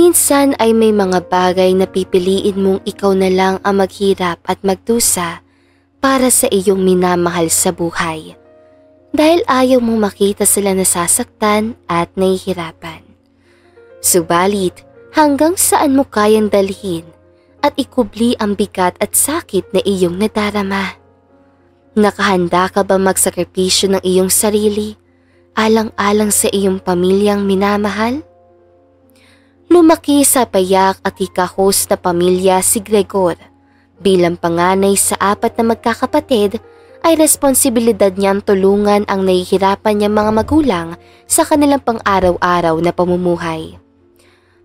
Minsan ay may mga bagay na pipiliin mong ikaw na lang ang maghirap at magdusa para sa iyong minamahal sa buhay. Dahil ayaw mong makita sila nasasaktan at nahihirapan. Subalit, hanggang saan mo kayang dalhin at ikubli ang bigat at sakit na iyong nadarama? Nakahanda ka ba magsakripisyo ng iyong sarili, alang-alang sa iyong pamilyang minamahal? Lumaki sa payak at hikahos na pamilya si Gregor. Bilang panganay sa 4 na magkakapatid, ay responsibilidad niyang tulungan ang nahihirapan niyang mga magulang sa kanilang pang-araw-araw na pamumuhay.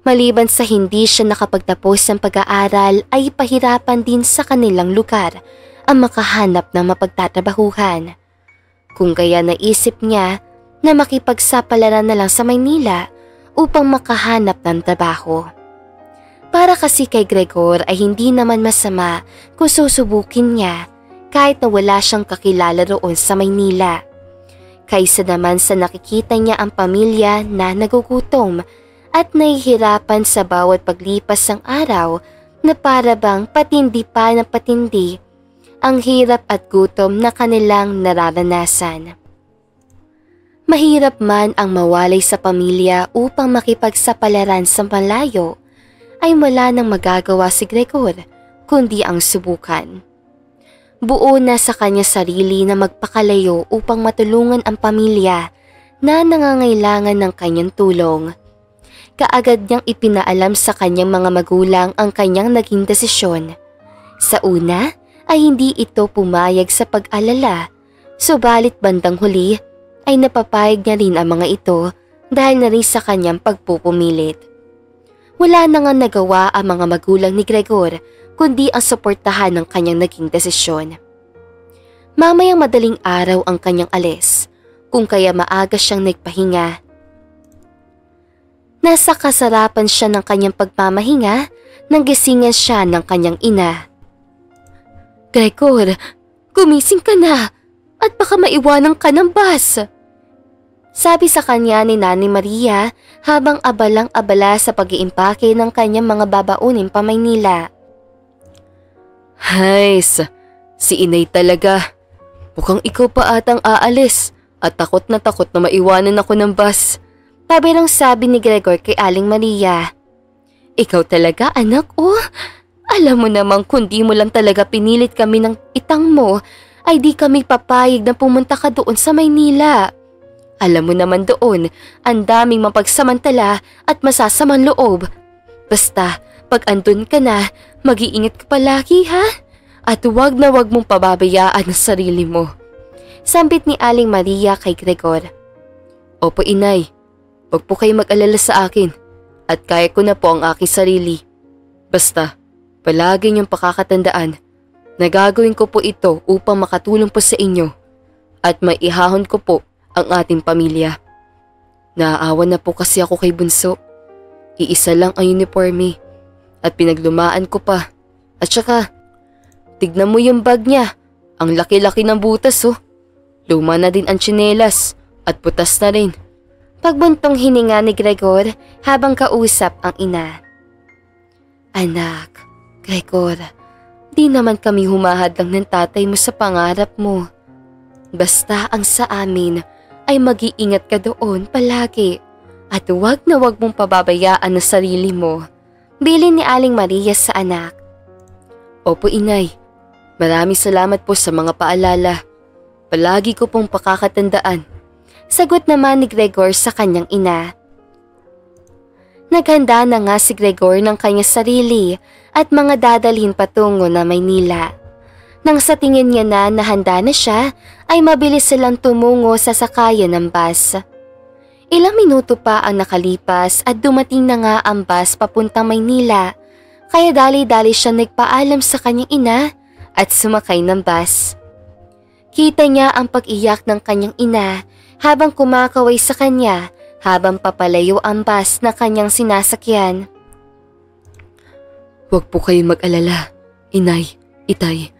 Maliban sa hindi siya nakapagtapos ng pag-aaral ay pahirapan din sa kanilang lugar ang makahanap ng mapagtatrabahuhan. Kung kaya naisip niya na makipagsapalaran na lang sa Maynila upang makahanap ng trabaho. Para kasi kay Gregor ay hindi naman masama kung susubukin niya kahit na wala siyang kakilala roon sa Maynila. Kaysa naman sa nakikita niya ang pamilya na nagugutom at nahihirapan sa bawat paglipas ng araw na para bang patindi pa na patindi ang hirap at gutom na kanilang nararanasan. Mahirap man ang mawalay sa pamilya upang makipagsapalaran sa malayo, ay wala nang magagawa si Gregor kundi ang subukan. Buo na sa kanya sarili na magpakalayo upang matulungan ang pamilya na nangangailangan ng kanyang tulong. Kaagad niyang ipinaalam sa kanyang mga magulang ang kanyang naging desisyon. Sa una ay hindi ito pumayag sa pag-alala, subalit bandang huli ay napapayag niya rin ang mga ito dahil na rin sa kanyang pagpupumilit. Wala na nga nagawa ang mga magulang ni Gregor kundi ang suportahan ng kanyang naging desisyon. Mamayang madaling araw ang kanyang alis, kung kaya maaga siyang nagpahinga. Nasa kasarapan siya ng kanyang pagmamahinga nang gisingan siya ng kanyang ina. "Gregor, gumising ka na at baka maiwanan ka ng bus," sabi sa kanya ni Nanay Maria habang abalang-abala sa pag-iimpake ng kanyang mga babaunin pa Maynila. Hays, si inay talaga. Mukhang ikaw pa atang aalis at takot na maiwanan ako ng bus. Pabirang sabi ni Gregor kay Aling Maria. Ikaw talaga anak oh. Alam mo namang kundi mo lang talaga pinilit kami ng itang mo ay di kami papayag na pumunta ka doon sa Maynila. Alam mo naman doon, ang daming mapagsamantala at masasamang loob. Basta, pag andun ka na, mag-iingat ka palagi ha? At huwag na huwag mong pababayaan ang sarili mo. Sambit ni Aling Maria kay Gregor. Opo inay, huwag po kayo mag-alala sa akin at kaya ko na po ang aking sarili. Basta, palagi niyong pakakatandaan na gagawin ko po ito upang makatulong po sa inyo at maihahon ko po ang ating pamilya. Naaawa na po kasi ako kay Bunso. Iisa lang ang uniforme at pinaglumaan ko pa. At saka, tignan mo yung bag niya. Ang laki-laki ng butas oh. Luma na din ang tsinelas at putas na rin. Pagbuntong hininga ni Gregor habang kausap ang ina. Anak, Gregor, di naman kami humahadlang ng tatay mo sa pangarap mo. Basta ang sa amin ay mag-iingat ka doon palagi at huwag na huwag mong pababayaan ang sarili mo. Bilin ni Aling Maria sa anak. Opo inay, maraming salamat po sa mga paalala. Palagi ko pong pakakatandaan. Sagot naman ni Gregor sa kanyang ina. Naghanda na nga si Gregor ng kanyang sarili at mga dadalhin patungo na Maynila. Nang sa tingin niya na handa na siya, ay mabilis silang tumungo sa sakayan ng bus. Ilang minuto pa ang nakalipas at dumating na nga ang bus papuntang Maynila, kaya dali-dali siya nagpaalam sa kanyang ina at sumakay ng bus. Kita niya ang pag-iyak ng kanyang ina habang kumakaway sa kanya habang papalayo ang bus na kanyang sinasakyan. Huwag po kayong mag-alala, inay, itay.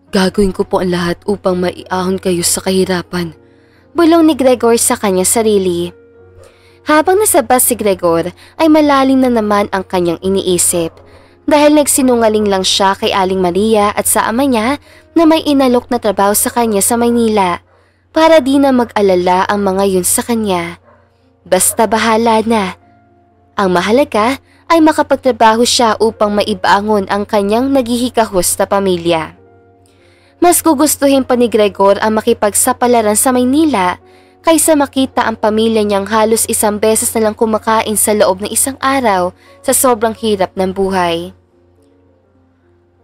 Gagawin ko po ang lahat upang maiahon kayo sa kahirapan. Bulong ni Gregor sa kanyang sarili. Habang nasa bus si Gregor ay malalim na naman ang kanyang iniisip dahil nagsinungaling lang siya kay Aling Maria at sa ama niya na may inalok na trabaho sa kanya sa Maynila para di na mag-alala ang mga yun sa kanya. Basta bahala na. Ang mahalaga ay makapagtrabaho siya upang maibangon ang kanyang naghihikahos na pamilya. Mas gugustuhin pa ni Gregor ang makipagsapalaran sa Maynila kaysa makita ang pamilya niyang halos isang beses na lang kumakain sa loob ng isang araw sa sobrang hirap ng buhay.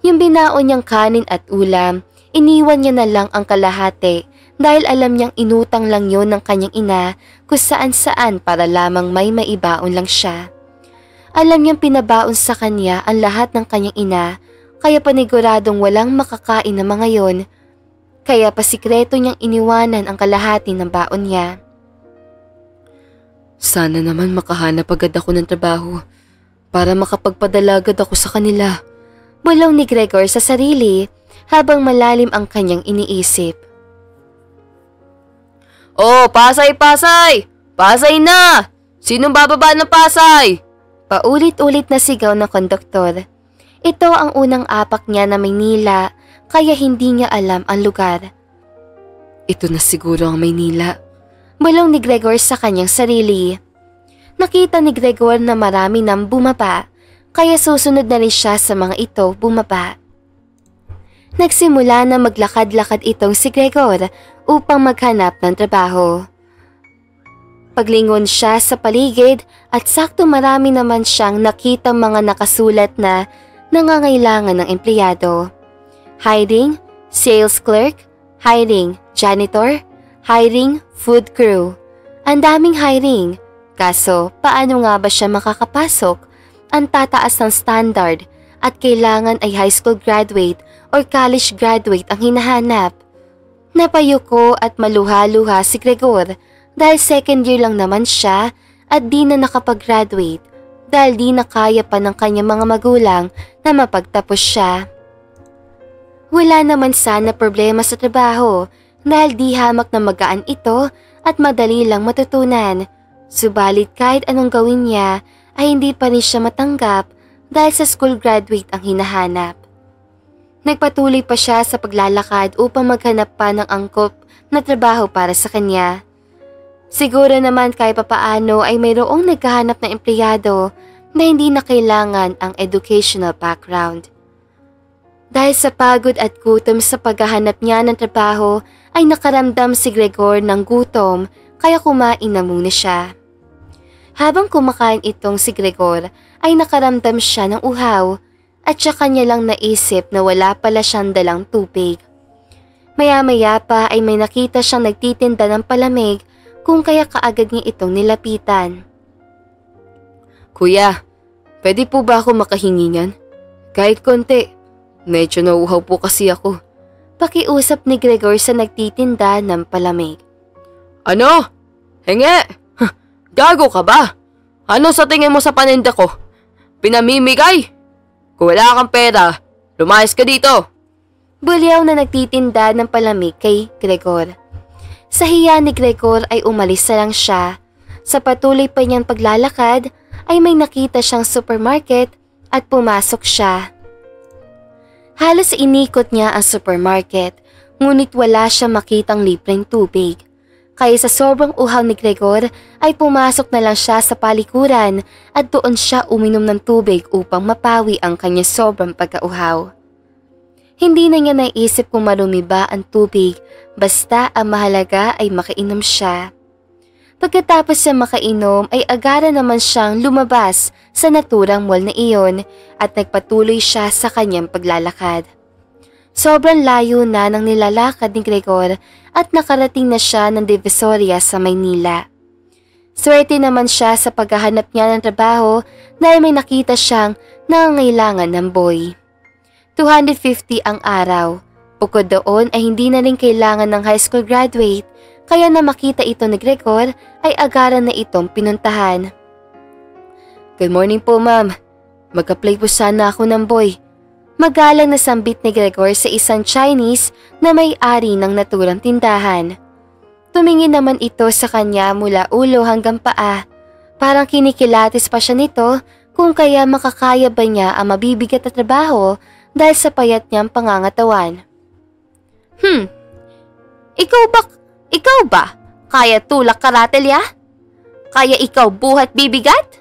Yung binaon niyang kanin at ulam, iniwan niya na lang ang kalahati dahil alam niyang inutang lang yon ng kanyang ina kung saan-saan para lamang may maibaon lang siya. Alam niyang pinabaon sa kanya ang lahat ng kanyang ina kaya paniguradong walang makakain na mga yon. Kaya pasikreto niyang iniwanan ang kalahati ng baon niya. Sana naman makahanap agad ako ng trabaho para makapagpadala agad ako sa kanila. Bulong ni Gregor sa sarili habang malalim ang kanyang iniisip. Oh, Pasay, Pasay! Pasay na! Sinong bababa ng Pasay? Paulit-ulit na sigaw ng konduktor. Ito ang unang apak niya na Maynila kaya hindi niya alam ang lugar. Ito na siguro ang Maynila. Bulong ni Gregor sa kanyang sarili. Nakita ni Gregor na marami nang bumaba, kaya susunod na rin siya sa mga ito bumaba. Nagsimula na maglakad-lakad itong si Gregor upang maghanap ng trabaho. Paglingon siya sa paligid at sakto marami naman siyang nakitang mga nakasulat na nangangailangan ng empleyado. Hiring, sales clerk, hiring, janitor, hiring, food crew. Ang daming hiring. Kaso, paano nga ba siya makakapasok? Ang tataas ng standard at kailangan ay high school graduate or college graduate ang hinahanap. Napayuko at maluha-luha si Gregor dahil second year lang naman siya at di na nakapag-graduate dahil di na kaya pa ng kanyang mga magulang na mapagtapos siya. Wala naman sana problema sa trabaho dahil di hamak na magaan ito at madali lang matutunan. Subalit kahit anong gawin niya ay hindi pa rin siya matanggap dahil sa school graduate ang hinahanap. Nagpatuloy pa siya sa paglalakad upang maghanap pa ng angkop na trabaho para sa kanya. Siguro naman kahit papaano ay mayroong naghahanap ng empleyado na hindi na kailangan ang educational background. Dahil sa pagod at gutom sa paghahanap niya ng trabaho ay nakaramdam si Gregor ng gutom kaya kumain na muna siya. Habang kumakain itong si Gregor ay nakaramdam siya ng uhaw at saka niya lang naisip na wala pala siyang dalang tubig. Maya-maya pa ay may nakita siyang nagtitinda ng palamig kung kaya kaagad niya itong nilapitan. Kuya, pwede po ba ako makahingi niyan? Kahit konti. Medyo nauuhaw po kasi ako. Pakiusap ni Gregor sa nagtitinda ng palamig. Ano? Hingi? Gago ka ba? Ano sa tingin mo sa paninda ko? Pinamimigay? Kung wala kang pera, lumayas ka dito. Bulyaw na nagtitinda ng palamig kay Gregor. Sa hiya ni Gregor ay umalis na lang siya. Sa patuloy pa niyang paglalakad ay may nakita siyang supermarket at pumasok siya. Halos inikot niya ang supermarket, ngunit wala siya makitang libreng tubig. Kaya sa sobrang uhaw ni Gregor ay pumasok na lang siya sa palikuran at doon siya uminom ng tubig upang mapawi ang kanyang sobrang pagkauhaw. Hindi na niya naisip kung marumi ba ang tubig, basta ang mahalaga ay makainom siya. Pagkatapos siya makainom ay agara naman siyang lumabas sa naturang mall na iyon at nagpatuloy siya sa kanyang paglalakad. Sobrang layo na ng nilalakad ni Gregor at nakarating na siya ng Divisoria sa Maynila. Swerte naman siya sa paghahanap niya ng trabaho dahil may nakita siyang nangangailangan ng boy. 250 ang araw. Bukod doon ay hindi na rin kailangan ng high school graduate. Kaya na makita ito ni Gregor ay agaran na itong pinuntahan. Good morning po ma'am. Mag-apply po sana ako ng boy. Magalang na sambit ni Gregor sa isang Chinese na may-ari ng naturang tindahan. Tumingin naman ito sa kanya mula ulo hanggang paa. Parang kinikilatis pa siya nito kung kaya makakaya ba niya ang mabibigat na trabaho dahil sa payat niyang pangangatawan. Ikaw ba? Kaya tulak karatelya? Kaya ikaw buhat bibigat?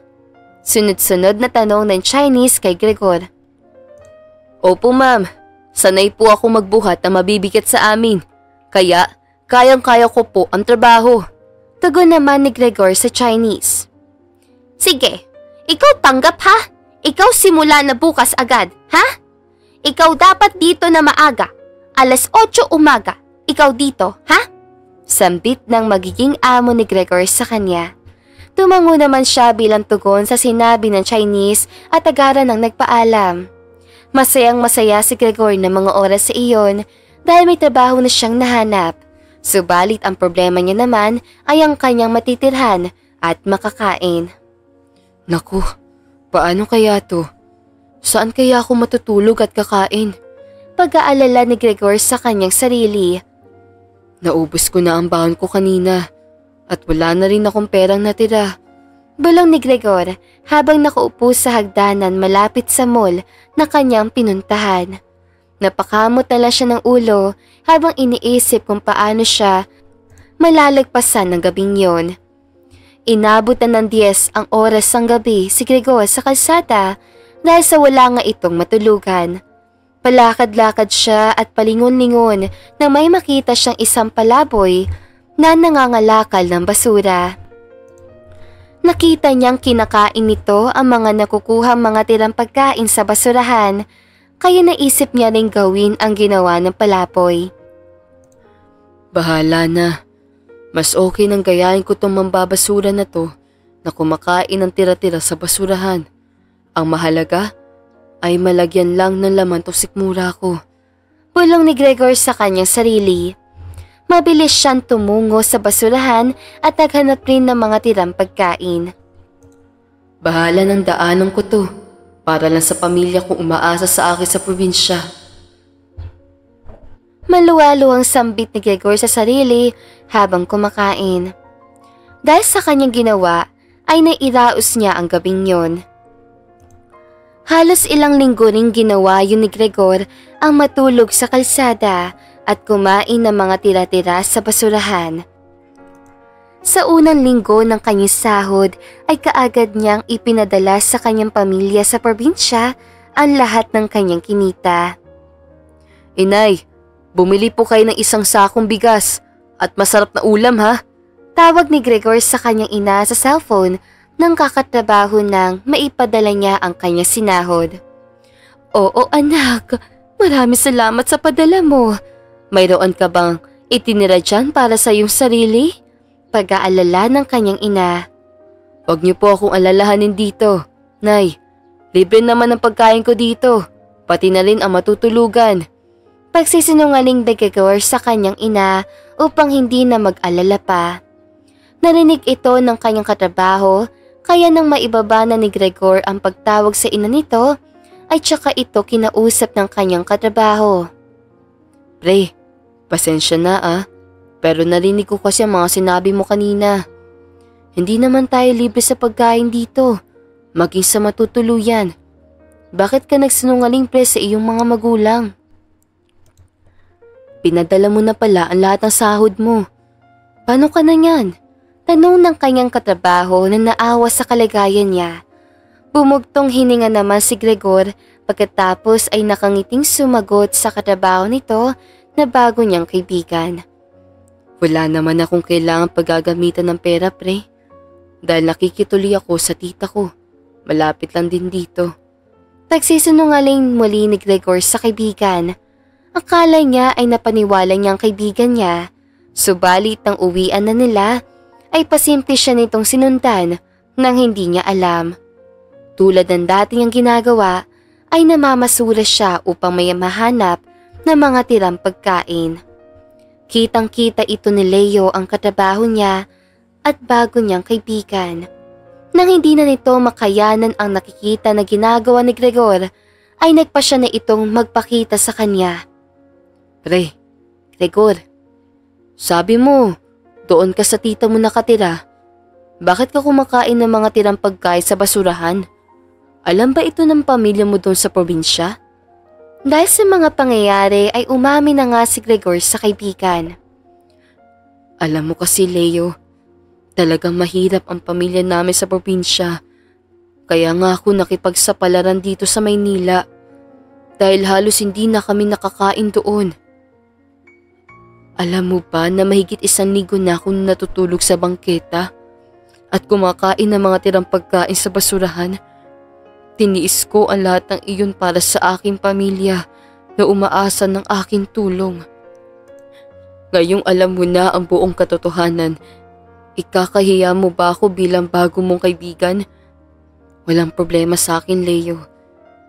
Sunod-sunod na tanong ng Chinese kay Gregor. Opo ma'am, sanay po ako magbuhat na mabibigat sa amin. Kaya, kayang-kaya ko po ang trabaho. Tugon naman ni Gregor sa Chinese. Sige, ikaw tanggap ha? Ikaw simula na bukas agad, ha? Ikaw dapat dito na maaga. Alas 8 umaga. Ikaw dito, ha? Sambit ng magiging amo ni Gregor sa kanya. Tumango naman siya bilang tugon sa sinabi ng Chinese at agaran ng nagpaalam. Masayang-masaya si Gregor ng mga oras sa iyon dahil may trabaho na siyang nahanap. Subalit ang problema niya naman ay ang kanyang matitirhan at makakain. Naku, paano kaya to? Saan kaya ako matutulog at kakain? Pag-aalala ni Gregor sa kanyang sarili. Naubos ko na ang baon ko kanina at wala na rin akong perang natira. Bulong ni Gregor habang nakaupo sa hagdanan malapit sa mall na kanyang pinuntahan. Napakamot na lang siya ng ulo habang iniisip kung paano siya malalagpasan ng gabing yon. Inabot na ng 10 ang oras ng gabi si Gregor sa kalsada dahil sa wala nga itong matulugan. Palakad-lakad siya at palingon-lingon na may makita siyang isang palaboy na nangangalakal ng basura. Nakita niyang kinakain nito ang mga nakukuhang mga tirang pagkain sa basurahan, kaya naisip niya ring gawin ang ginawa ng palaboy. Bahala na. Mas okay nang gayahin ko tong mambabasura na to na kumakain ng tira-tira sa basurahan. Ang mahalaga ay malagyan lang ng laman to sikmura ko. Bulong ni Gregor sa kanyang sarili. Mabilis siyang tumungo sa basurahan at naghanap rin ng mga tirang pagkain. Bahala ng daanan ko to para lang sa pamilya kong umaasa sa akin sa probinsya. Maluwalo ang sambit ni Gregor sa sarili habang kumakain. Dahil sa kanyang ginawa ay nairaos niya ang gabing yon. Halos ilang linggo ring ginawa yun ni Gregor ang matulog sa kalsada at kumain ng mga tira-tira sa basurahan. Sa unang linggo ng kanyang sahod ay kaagad niyang ipinadala sa kanyang pamilya sa probinsya ang lahat ng kanyang kinita. Inay, bumili po kayo ng isang sakong bigas at masarap na ulam ha? Tawag ni Gregor sa kanyang ina sa cellphone nang kakatrabaho nang maipadala niya ang kanyang sinahod. Oo anak, maraming salamat sa padala mo. Mayroon ka bang itinira dyan para sa iyong sarili? Pag-aalala ng kanyang ina. Huwag niyo po akong alalahanin dito. Nay, libre naman ang pagkain ko dito. Pati na rin ang matutulugan. Pagsisinungaling ni Gregor sa kanyang ina upang hindi na mag-alala pa. Narinig ito ng kanyang katrabaho kaya nang maibaba na ni Gregor ang pagtawag sa ina nito ay tsaka ito kinausap ng kanyang katrabaho. Pre, pasensya na pero narinig ko kasi ang mga sinabi mo kanina. Hindi naman tayo libre sa pagkain dito, maging sa matutuluyan. Bakit ka nagsinungaling pre sa iyong mga magulang? Pinadala mo na pala ang lahat ng sahod mo. Paano ka na yan? Tanong ng kanyang katrabaho na naawa sa kalagayan niya. Bumugtong hininga naman si Gregor pagkatapos ay nakangiting sumagot sa katrabaho nito na bago niyang kaibigan. Wala naman akong kailangan paggagamitan ng pera pre. Dahil nakikituloy ako sa tita ko. Malapit lang din dito. Pagsisinungaling muli ni Gregor sa kaibigan. Akala niya ay napaniwala niyang kaibigan niya. Subalit nang uwian na nila ay pasimple siya nitong sinundan nang hindi niya alam. Tulad ng dati niyang ginagawa ay namamasura siya upang may mahanap ng mga tirang pagkain. Kitang-kita ito ni Leo ang katrabaho niya at bago niyang kaibigan. Nang hindi na nito makayanan ang nakikita na ginagawa ni Gregor ay nagpa siya na itong magpakita sa kanya. Pre, Gregor, sabi mo doon ka sa tita mo nakatira. Bakit ka kumakain ng mga tirang pagkain sa basurahan? Alam ba ito ng pamilya mo doon sa probinsya? Dahil sa mga pangyayari ay umamin na nga si Gregor sa kaibigan. Alam mo kasi Leo, talagang mahirap ang pamilya namin sa probinsya. Kaya nga ako nakipagsapalaran dito sa Maynila dahil halos hindi na kami nakakain doon. Alam mo ba na mahigit 1 linggo na akong natutulog sa bangketa at kumakain ng mga tirang pagkain sa basurahan? Tiniis ko ang lahat ng iyon para sa aking pamilya na umaasa ng aking tulong. Ngayong alam mo na ang buong katotohanan, ikakahiya mo ba ako bilang bago mong kaibigan? Walang problema sa akin, Leo.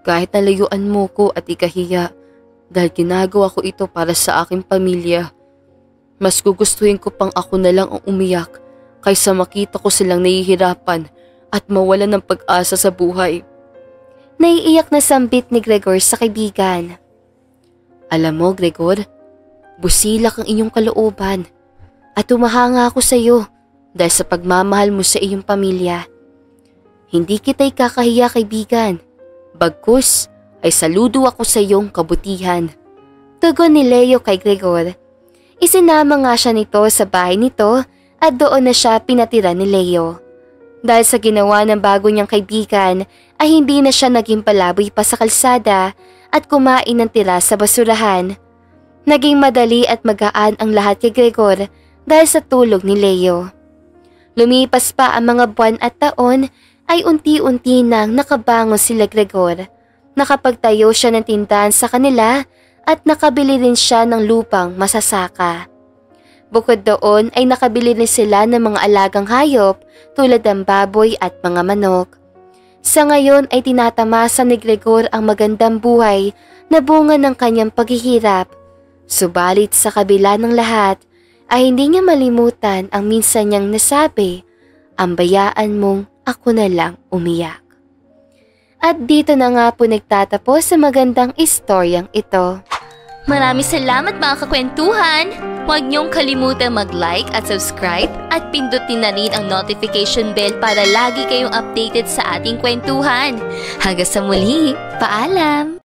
Kahit nalayuan mo ko at ikahiya dahil ginagawa ko ito para sa aking pamilya. Mas gugustuhin ko pang ako na lang ang umiyak kaysa makita ko silang nahihirapan at mawalan ng pag-asa sa buhay. Naiiyak na sambit ni Gregor sa kaibigan. Alam mo, Gregor, busilak ang inyong kalooban at humahanga ako sa iyo dahil sa pagmamahal mo sa iyong pamilya. Hindi kita ikakahiya, kaibigan. Bagkus ay saludo ako sa iyong kabutihan. Tugon ni Leo kay Gregor. Isinama nga siya nito sa bahay nito at doon na siya pinatira ni Leo. Dahil sa ginawa ng bago niyang kaibigan ay hindi na siya naging palaboy pa sa kalsada at kumain ng tira sa basurahan. Naging madali at magaan ang lahat kay Gregor dahil sa tulog ni Leo. Lumipas pa ang mga buwan at taon ay unti-unti nang nakabangon sila Gregor. Nakapagtayo siya ng tindahan sa kanila at nakabili rin siya ng lupang masasaka. Bukod doon ay nakabili rin sila ng mga alagang hayop tulad ng baboy at mga manok. Sa ngayon ay tinatamasa ni Gregor ang magandang buhay na bunga ng kanyang paghihirap. Subalit sa kabila ng lahat ay hindi niya malimutan ang minsan niyang nasabi, ang bayaan mong ako na lang umiyak. At dito na nga po nagtatapos sa magandang istoryang ito. Maraming salamat mga kakwentuhan! Huwag niyong kalimutan mag-like at subscribe at pindutin na rin ang notification bell para lagi kayong updated sa ating kwentuhan. Hanggang sa muli, paalam!